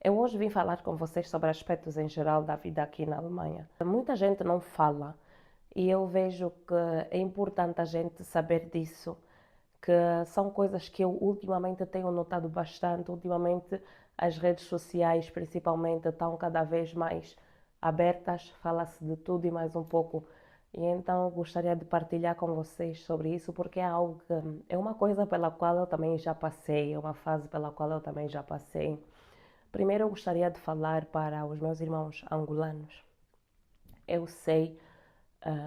Eu hoje vim falar com vocês sobre aspectos em geral da vida aqui na Alemanha. Muita gente não fala e eu vejo que é importante a gente saber disso, que são coisas que eu ultimamente tenho notado bastante. Ultimamente as redes sociais principalmente estão cada vez mais abertas, fala-se de tudo e mais um pouco. E então eu gostaria de partilhar com vocês sobre isso, porque é algo que é uma coisa pela qual eu também já passei, é uma fase pela qual eu também já passei. Primeiro eu gostaria de falar para os meus irmãos angolanos. Eu sei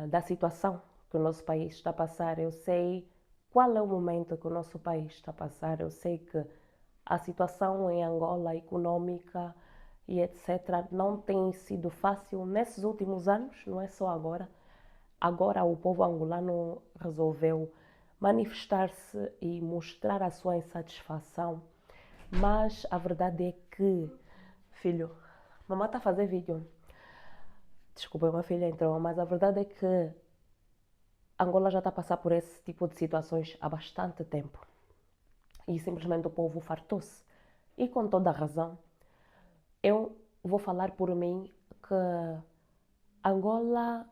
da situação que o nosso país está a passar, eu sei qual é o momento que o nosso país está a passar, eu sei que a situação em Angola, econômica e etc., não tem sido fácil nesses últimos anos, não é só agora. Agora o povo angolano resolveu manifestar-se e mostrar a sua insatisfação, mas a verdade é que, filho, mamãe está a fazer vídeo. Desculpa, minha filha entrou, mas a verdade é que Angola já está a passar por esse tipo de situações há bastante tempo. E simplesmente o povo fartou-se. E com toda a razão. Eu vou falar por mim que Angola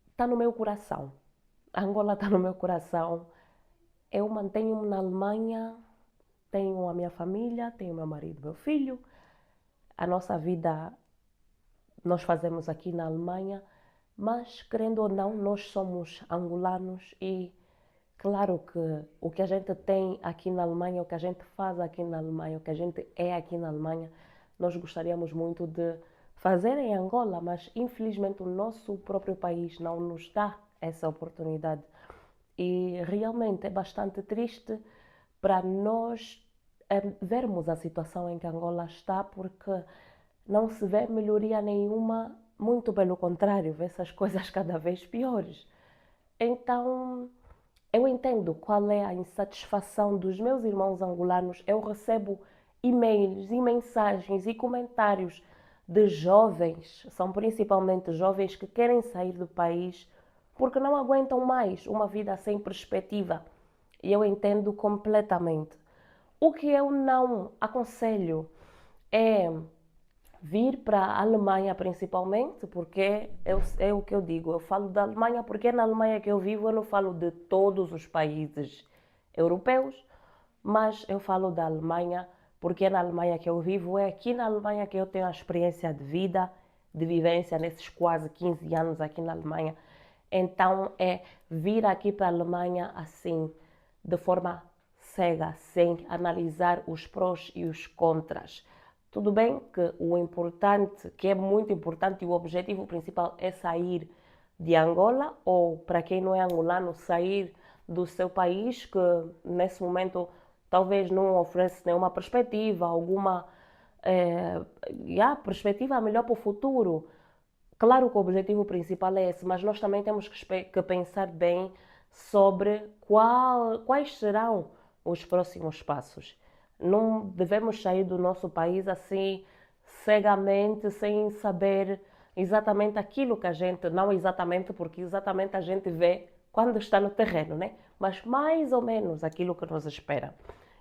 está no meu coração. Angola está no meu coração. Eu mantenho-me na Alemanha, tenho a minha família, tenho meu marido, meu filho. A nossa vida nós fazemos aqui na Alemanha, mas querendo ou não, nós somos angolanos e claro que o que a gente tem aqui na Alemanha, o que a gente faz aqui na Alemanha, o que a gente é aqui na Alemanha, nós gostaríamos muito de fazer em Angola, mas infelizmente o nosso próprio país não nos dá essa oportunidade. E realmente é bastante triste para nós vermos a situação em que Angola está, porque não se vê melhoria nenhuma, muito pelo contrário, vê-se as coisas cada vez piores. Então, eu entendo qual é a insatisfação dos meus irmãos angolanos. Eu recebo e-mails e mensagens e comentários de jovens, são principalmente jovens que querem sair do país porque não aguentam mais uma vida sem perspectiva. E eu entendo completamente. O que eu não aconselho é vir para a Alemanha principalmente, porque é o que eu digo, eu falo da Alemanha porque é na Alemanha que eu vivo, eu não falo de todos os países europeus, mas eu falo da Alemanha porque é na Alemanha que eu vivo, é aqui na Alemanha que eu tenho a experiência de vida, de vivência nesses quase 15 anos aqui na Alemanha. Então é vir aqui para a Alemanha assim, de forma cega, sem analisar os prós e os contras. Tudo bem que o importante, que é muito importante e o objetivo principal é sair de Angola, ou para quem não é angolano, sair do seu país, que nesse momento talvez não oferece nenhuma perspectiva, alguma perspectiva melhor para o futuro. Claro que o objetivo principal é esse, mas nós também temos que pensar bem sobre quais serão os próximos passos. Não devemos sair do nosso país assim cegamente, sem saber exatamente aquilo que a gente, não exatamente, porque exatamente a gente vê quando está no terreno, né? Mas mais ou menos aquilo que nos espera.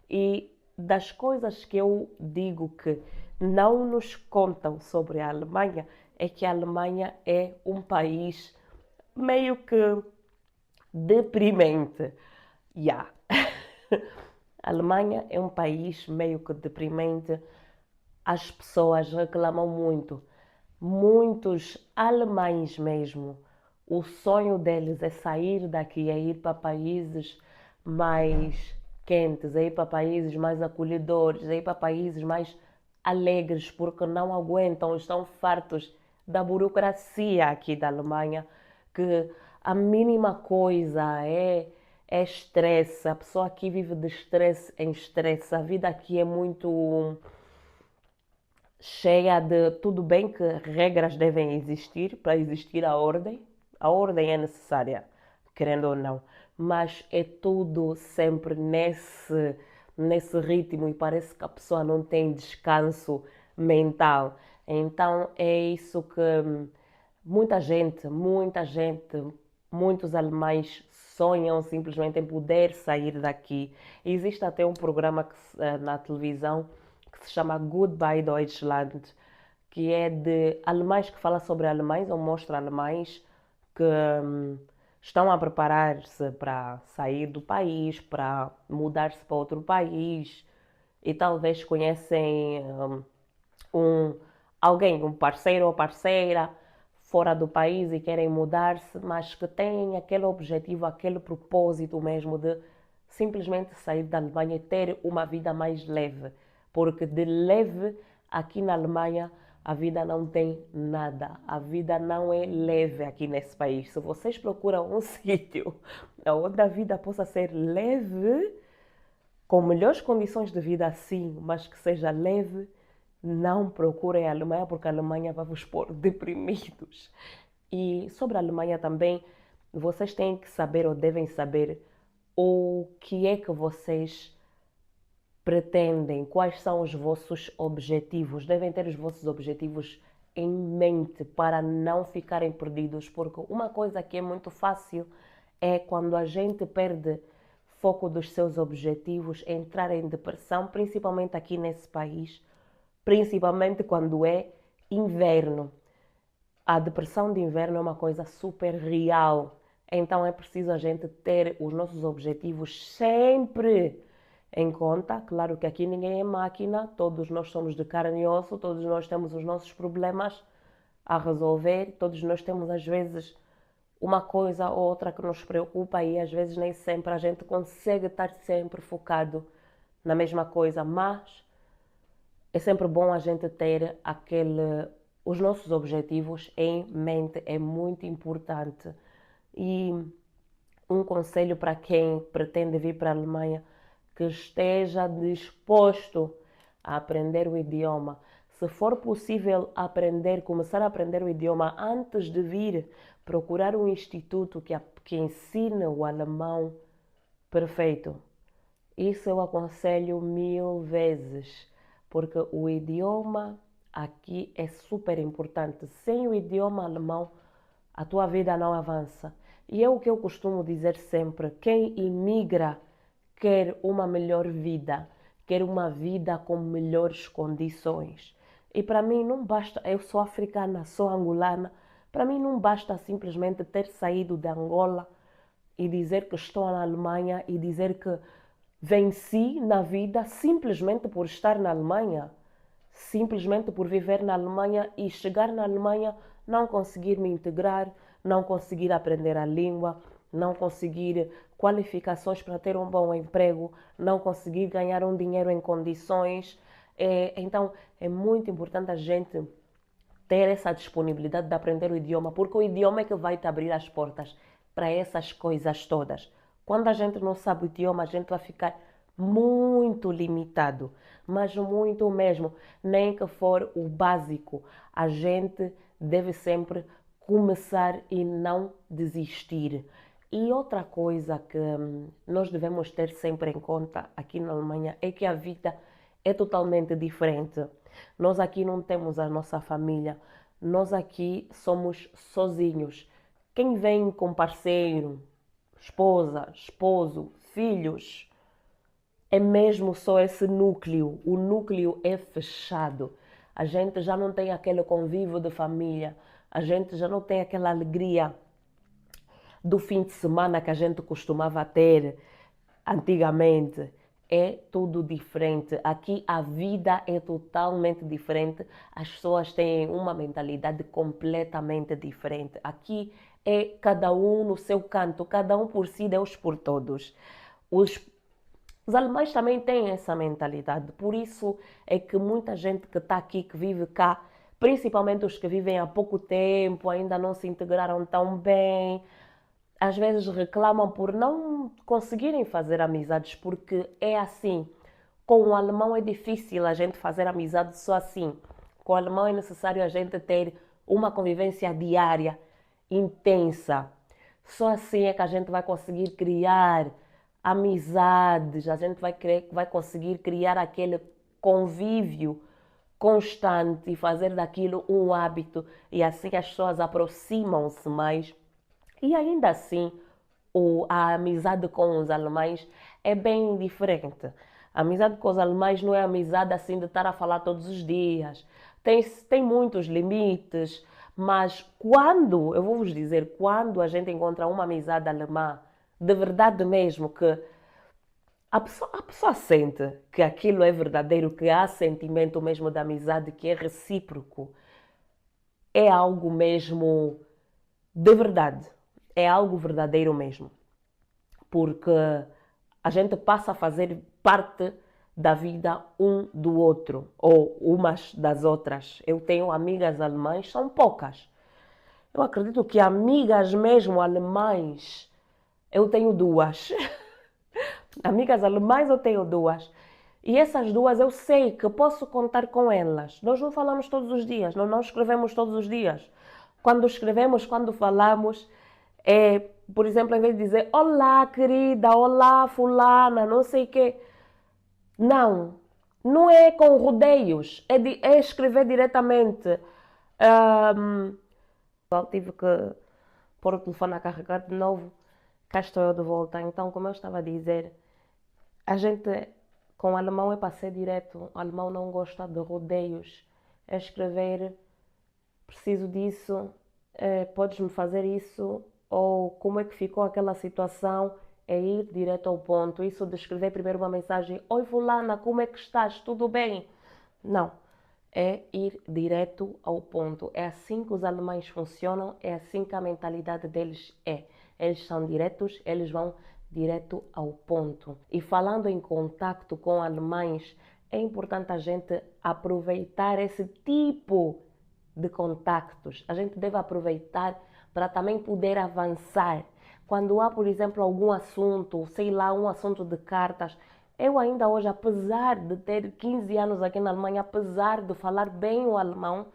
E das coisas que eu digo que não nos contam sobre a Alemanha é que a Alemanha é um país meio que deprimente. Yeah. A Alemanha é um país meio que deprimente. As pessoas reclamam muito. Muitos alemães mesmo. O sonho deles é sair daqui, é ir para países mais quentes, é ir para países mais acolhedores, é ir para países mais alegres, porque não aguentam, estão fartos da burocracia aqui da Alemanha, que a mínima coisa é estresse. A pessoa aqui vive de estresse em estresse. A vida aqui é muito cheia de tudo bem que regras devem existir para existir a ordem é necessária, querendo ou não, mas é tudo sempre nesse ritmo e parece que a pessoa não tem descanso mental. Então é isso que muita gente, muitos alemães sonham simplesmente em poder sair daqui. Existe até um programa na televisão que se chama Goodbye Deutschland, que é de alemães que fala sobre alemães ou mostra alemães que estão a preparar-se para sair do país, para mudar-se para outro país e talvez conhecem um, alguém, um parceiro ou parceira fora do país e querem mudar-se, mas que têm aquele objetivo, aquele propósito mesmo de simplesmente sair da Alemanha e ter uma vida mais leve. Porque de leve aqui na Alemanha a vida não tem nada. A vida não é leve aqui nesse país. Se vocês procuram um sítio onde a vida possa ser leve, com melhores condições de vida sim, mas que seja leve, não procurem a Alemanha, porque a Alemanha vai vos pôr deprimidos. E sobre a Alemanha também, vocês têm que saber ou devem saber o que é que vocês pretendem, quais são os vossos objetivos. Devem ter os vossos objetivos em mente para não ficarem perdidos, porque uma coisa que é muito fácil é quando a gente perde foco dos seus objetivos, entrar em depressão, principalmente aqui nesse país, principalmente quando é inverno. A depressão de inverno é uma coisa super real, então é preciso a gente ter os nossos objetivos sempre em conta. Claro que aqui ninguém é máquina, todos nós somos de carne e osso, todos nós temos os nossos problemas a resolver, todos nós temos às vezes uma coisa ou outra que nos preocupa e às vezes nem sempre a gente consegue estar sempre focado na mesma coisa, mas é sempre bom a gente ter os nossos objetivos em mente, é muito importante. E um conselho para quem pretende vir para a Alemanha, que esteja disposto a aprender o idioma. Se for possível começar a aprender o idioma antes de vir, procurar um instituto que ensine o alemão perfeito. Isso eu aconselho 1000 vezes, porque o idioma aqui é super importante. Sem o idioma alemão, a tua vida não avança. E é o que eu costumo dizer sempre: quem imigra quer uma melhor vida, quer uma vida com melhores condições. E para mim não basta, eu sou africana, sou angolana, para mim não basta simplesmente ter saído de Angola e dizer que estou na Alemanha e dizer que venci na vida simplesmente por estar na Alemanha, simplesmente por viver na Alemanha e chegar na Alemanha, não conseguir me integrar, não conseguir aprender a língua, não conseguir qualificações para ter um bom emprego, não conseguir ganhar um dinheiro em condições. Então é muito importante a gente ter essa disponibilidade de aprender o idioma, porque o idioma é que vai te abrir as portas para essas coisas todas. Quando a gente não sabe o idioma, a gente vai ficar muito limitado, mas muito mesmo, nem que for o básico. A gente deve sempre começar e não desistir. E outra coisa que nós devemos ter sempre em conta aqui na Alemanha é que a vida é totalmente diferente. Nós aqui não temos a nossa família, nós aqui somos sozinhos. Quem vem com parceiro, esposa, esposo, filhos, é mesmo só esse núcleo. O núcleo é fechado. A gente já não tem aquele convívio de família, a gente já não tem aquela alegria do fim de semana que a gente costumava ter antigamente. É tudo diferente. Aqui a vida é totalmente diferente. As pessoas têm uma mentalidade completamente diferente. Aqui é cada um no seu canto, cada um por si, Deus por todos. Os alemães também têm essa mentalidade. Por isso é que muita gente que está aqui, que vive cá, principalmente os que vivem há pouco tempo, ainda não se integraram tão bem, às vezes reclamam por não conseguirem fazer amizades, porque é assim. Com o alemão é difícil a gente fazer amizade só assim. Com o alemão é necessário a gente ter uma convivência diária, intensa. Só assim é que a gente vai conseguir criar amizades, a gente vai conseguir criar aquele convívio constante e fazer daquilo um hábito. E assim as pessoas aproximam-se mais e ainda assim, a amizade com os alemães é bem diferente. A amizade com os alemães não é amizade assim de estar a falar todos os dias. Tem muitos limites, mas quando, eu vou vos dizer, quando a gente encontra uma amizade alemã, de verdade mesmo, que a pessoa sente que aquilo é verdadeiro, que há sentimento mesmo de amizade, que é recíproco, é algo mesmo de verdade, é algo verdadeiro mesmo, porque a gente passa a fazer parte da vida um do outro, ou umas das outras. Eu tenho amigas alemãs, são poucas. Eu acredito que amigas mesmo alemães, eu tenho duas. Amigas alemãs eu tenho duas. E essas duas eu sei que posso contar com elas. Nós não falamos todos os dias, nós não escrevemos todos os dias. Quando escrevemos, quando falamos, por exemplo, em vez de dizer olá, querida, olá, fulana, não sei o quê. Não, não é com rodeios, é escrever diretamente. Um, tive que pôr o telefone a carregar de novo. Cá estou eu de volta. Então, como eu estava a dizer, a gente com o alemão é para ser direto. O alemão não gosta de rodeios. É escrever, preciso disso, podes-me fazer isso, ou como é que ficou aquela situação, é ir direto ao ponto. Isso de escrever primeiro uma mensagem, oi fulana, como é que estás, tudo bem? Não, é ir direto ao ponto. É assim que os alemães funcionam, é assim que a mentalidade deles é. Eles são diretos, eles vão direto ao ponto. E falando em contacto com alemães, é importante a gente aproveitar esse tipo de contactos. A gente deve aproveitar para também poder avançar. Quando há, por exemplo, algum assunto, sei lá, um assunto de cartas, eu ainda hoje, apesar de ter 15 anos aqui na Alemanha, apesar de falar bem o alemão,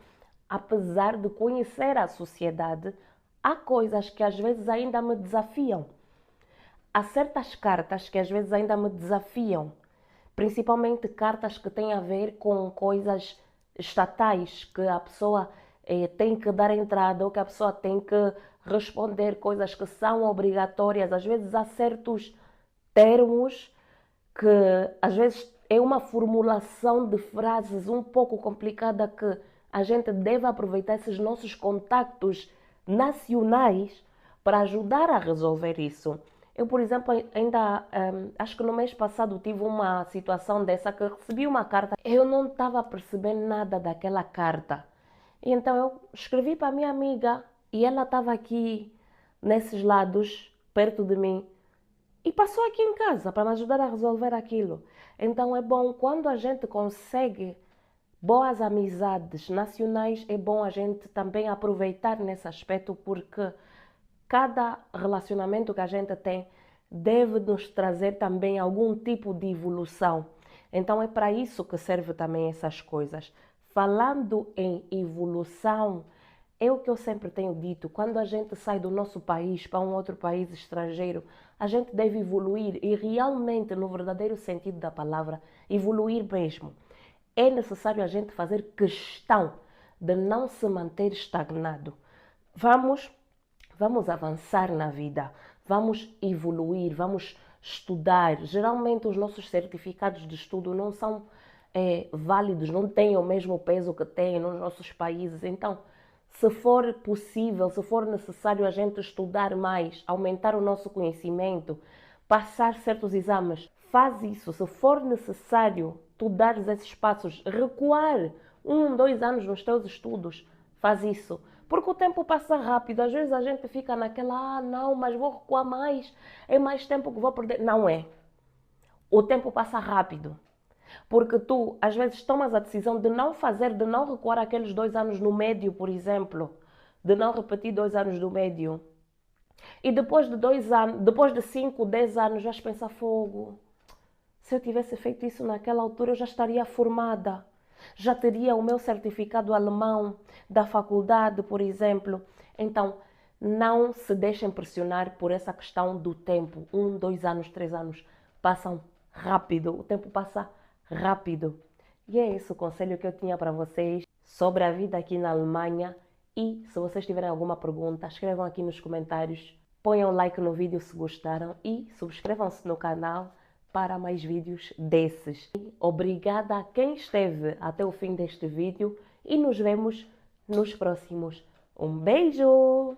apesar de conhecer a sociedade, há coisas que às vezes ainda me desafiam. Há certas cartas que às vezes ainda me desafiam, principalmente cartas que têm a ver com coisas estatais, que a pessoa tem que dar entrada ou que a pessoa tem que responder, coisas que são obrigatórias. Às vezes há certos termos que às vezes é uma formulação de frases um pouco complicada que a gente deve aproveitar esses nossos contactos nacionais para ajudar a resolver isso. Eu, por exemplo, ainda acho que no mês passado tive uma situação dessa que recebi uma carta. Eu não estava percebendo nada daquela carta. E então eu escrevi para a minha amiga e ela estava aqui nesses lados, perto de mim. E passou aqui em casa para me ajudar a resolver aquilo. Então é bom quando a gente consegue boas amizades nacionais, é bom a gente também aproveitar nesse aspecto, porque cada relacionamento que a gente tem deve nos trazer também algum tipo de evolução. Então é para isso que serve também essas coisas. Falando em evolução, é o que eu sempre tenho dito, quando a gente sai do nosso país para um outro país estrangeiro, a gente deve evoluir e realmente, no verdadeiro sentido da palavra, evoluir mesmo. É necessário a gente fazer questão de não se manter estagnado. Vamos avançar na vida, vamos evoluir, vamos estudar. Geralmente os nossos certificados de estudo não são válidos, não têm o mesmo peso que têm nos nossos países. Então, se for possível, se for necessário a gente estudar mais, aumentar o nosso conhecimento, passar certos exames, faz isso. Se for necessário tu dares esses passos, recuar 1, 2 anos nos teus estudos, faz isso. Porque o tempo passa rápido. Às vezes a gente fica naquela, não, mas vou recuar mais, é mais tempo que vou perder. Não é. O tempo passa rápido. Porque tu, às vezes, tomas a decisão de não fazer, de não recuar aqueles 2 anos no médio, por exemplo, de não repetir 2 anos do médio. E depois de 2 anos, depois de 5, 10 anos, vais pensar, fogo. Se eu tivesse feito isso naquela altura, eu já estaria formada. Já teria o meu certificado alemão da faculdade, por exemplo. Então, não se deixem pressionar por essa questão do tempo. 1, 2 anos, 3 anos passam rápido. O tempo passa rápido. E é esse o conselho que eu tinha para vocês sobre a vida aqui na Alemanha. E se vocês tiverem alguma pergunta, escrevam aqui nos comentários. Ponham like no vídeo se gostaram e subscrevam-se no canal para mais vídeos desses. Obrigada a quem esteve até o fim deste vídeo e nos vemos nos próximos. Um beijo!